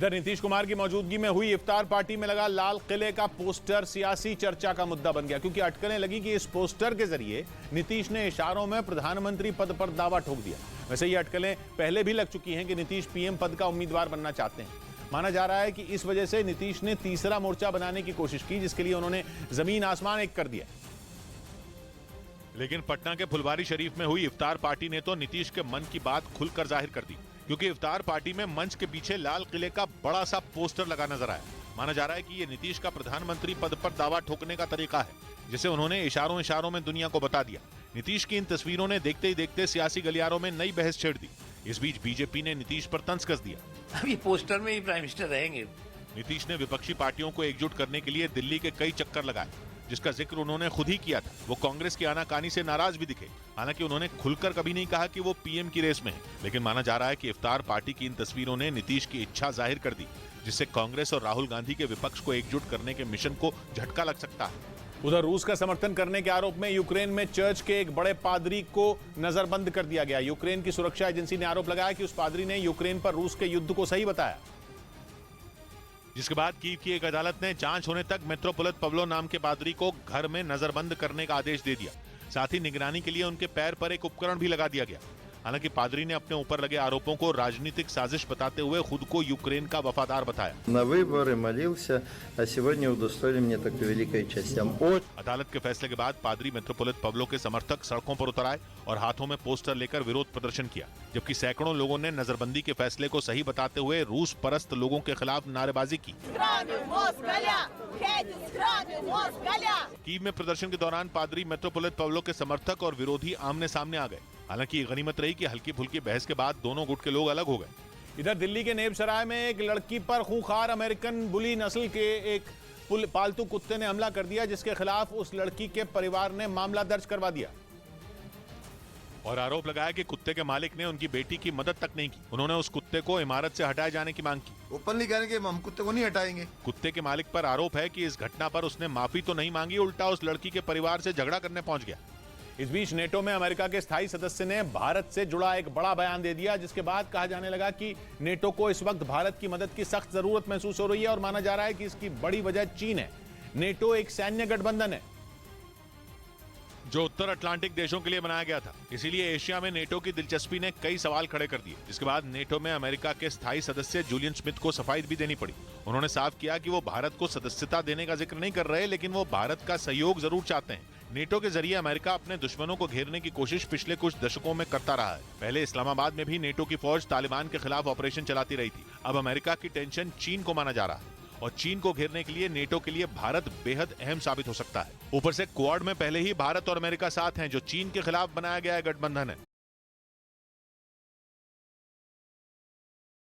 इधर नीतीश कुमार की मौजूदगी में हुई इफ्तार पार्टी में लगा लाल किले का पोस्टर सियासी चर्चा का मुद्दा बन गया, क्योंकि अटकलें लगी कि इस पोस्टर के जरिए नीतीश ने इशारों में प्रधानमंत्री पद पर दावा ठोक दिया। वैसे ये अटकलें पहले भी लग चुकी हैं कि नीतीश पीएम पद का उम्मीदवार बनना चाहते हैं। माना जा रहा है कि इस वजह से नीतीश ने तीसरा मोर्चा बनाने की कोशिश की, जिसके लिए उन्होंने जमीन आसमान एक कर दिया। लेकिन पटना के फुलवारी शरीफ में हुई इफ्तार पार्टी ने तो नीतीश के मन की बात खुलकर जाहिर कर दी, क्योंकि इफ्तार पार्टी में मंच के पीछे लाल किले का बड़ा सा पोस्टर लगा नजर आया। माना जा रहा है कि ये नीतीश का प्रधानमंत्री पद पर दावा ठोकने का तरीका है, जिसे उन्होंने इशारों में दुनिया को बता दिया। नीतीश की इन तस्वीरों ने देखते ही देखते सियासी गलियारों में नई बहस छेड़ दी। इस बीच बीजेपी ने नीतीश पर तंज कस दिया। अभी पोस्टर में ही प्राइम मिनिस्टर रहेंगे। नीतीश ने विपक्षी पार्टियों को एकजुट करने के लिए दिल्ली के कई चक्कर लगाए, जिसका जिक्र उन्होंने खुद ही किया था। वो कांग्रेस की आनाकानी से नाराज भी दिखे। हालांकि उन्होंने खुलकर कभी नहीं कहा कि वो पीएम की रेस में है, लेकिन माना जा रहा है कि इफ्तार पार्टी की इन तस्वीरों ने नीतीश की इच्छा जाहिर कर दी, जिससे कांग्रेस और राहुल गांधी के विपक्ष को एकजुट करने के मिशन को झटका लग सकता है। उधर रूस का समर्थन करने के आरोप में यूक्रेन में चर्च के एक बड़े पादरी को नजरबंद कर दिया गया। यूक्रेन की सुरक्षा एजेंसी ने आरोप लगाया कि उस पादरी ने यूक्रेन पर रूस के युद्ध को सही बताया, जिसके बाद कीव की एक अदालत ने जांच होने तक मित्रोपोलित पवलो नाम के पादरी को घर में नजरबंद करने का आदेश दे दिया। साथ ही निगरानी के लिए उनके पैर पर एक उपकरण भी लगा दिया गया। हालांकि पादरी ने अपने ऊपर लगे आरोपों को राजनीतिक साजिश बताते हुए खुद को यूक्रेन का वफादार बताया। На выборы молился, а сегодня удостоили мне такой великой чести. अदालत के फैसले के बाद पादरी मित्रोपोलित पवलो के समर्थक सड़कों पर उतर आए और हाथों में पोस्टर लेकर विरोध प्रदर्शन किया, जबकि सैकड़ों लोगों ने नजरबंदी के फैसले को सही बताते हुए रूस परस्त लोगों के खिलाफ नारेबाजी की। कीव में प्रदर्शन के दौरान पादरी मित्रोपोलित पवलो के समर्थक और विरोधी आमने सामने आ गए। हालांकि ये गनीमत रही कि हल्की फुल्की बहस के बाद दोनों गुट के लोग अलग हो गए। इधर दिल्ली के नेबसराय में एक लड़की पर खूंखार अमेरिकन बुली नस्ल के एक पालतू कुत्ते ने हमला कर दिया, जिसके खिलाफ उस लड़की के परिवार ने मामला दर्ज करवा दिया और आरोप लगाया कि कुत्ते के मालिक ने उनकी बेटी की मदद तक नहीं की। उन्होंने उस कुत्ते को इमारत से हटाए जाने की मांग की। ओपनली कह रहे हैं कि हम कुत्ते को नहीं हटाएंगे। कुत्ते के मालिक पर आरोप है कि इस घटना पर उसने माफी तो नहीं मांगी, उल्टा उस लड़की के परिवार से झगड़ा करने पहुंच गया। इस बीच नेटो में अमेरिका के स्थायी सदस्य ने भारत से जुड़ा एक बड़ा बयान दे दिया, जिसके बाद कहा जाने लगा कि नेटो को इस वक्त भारत की मदद की सख्त जरूरत महसूस हो रही है और माना जा रहा है कि इसकी बड़ी वजह चीन है। नेटो एक सैन्य गठबंधन है जो उत्तर अटलांटिक देशों के लिए बनाया गया था, इसीलिए एशिया में नेटो की दिलचस्पी ने कई सवाल खड़े कर दिए। जिसके बाद नेटो में अमेरिका के स्थायी सदस्य जूलियन स्मिथ को सफाई भी देनी पड़ी। उन्होंने साफ किया कि वो भारत को सदस्यता देने का जिक्र नहीं कर रहे, लेकिन वो भारत का सहयोग जरूर चाहते हैं। नेटो के जरिए अमेरिका अपने दुश्मनों को घेरने की कोशिश पिछले कुछ दशकों में करता रहा है। पहले इस्लामाबाद में भी नेटो की फौज तालिबान के खिलाफ ऑपरेशन चलाती रही थी। अब अमेरिका की टेंशन चीन को माना जा रहा है और चीन को घेरने के लिए नेटो के लिए भारत बेहद अहम साबित हो सकता है। ऊपर से क्वाड में पहले ही भारत और अमेरिका साथ हैं, जो चीन के खिलाफ बनाया गया गठबंधन है।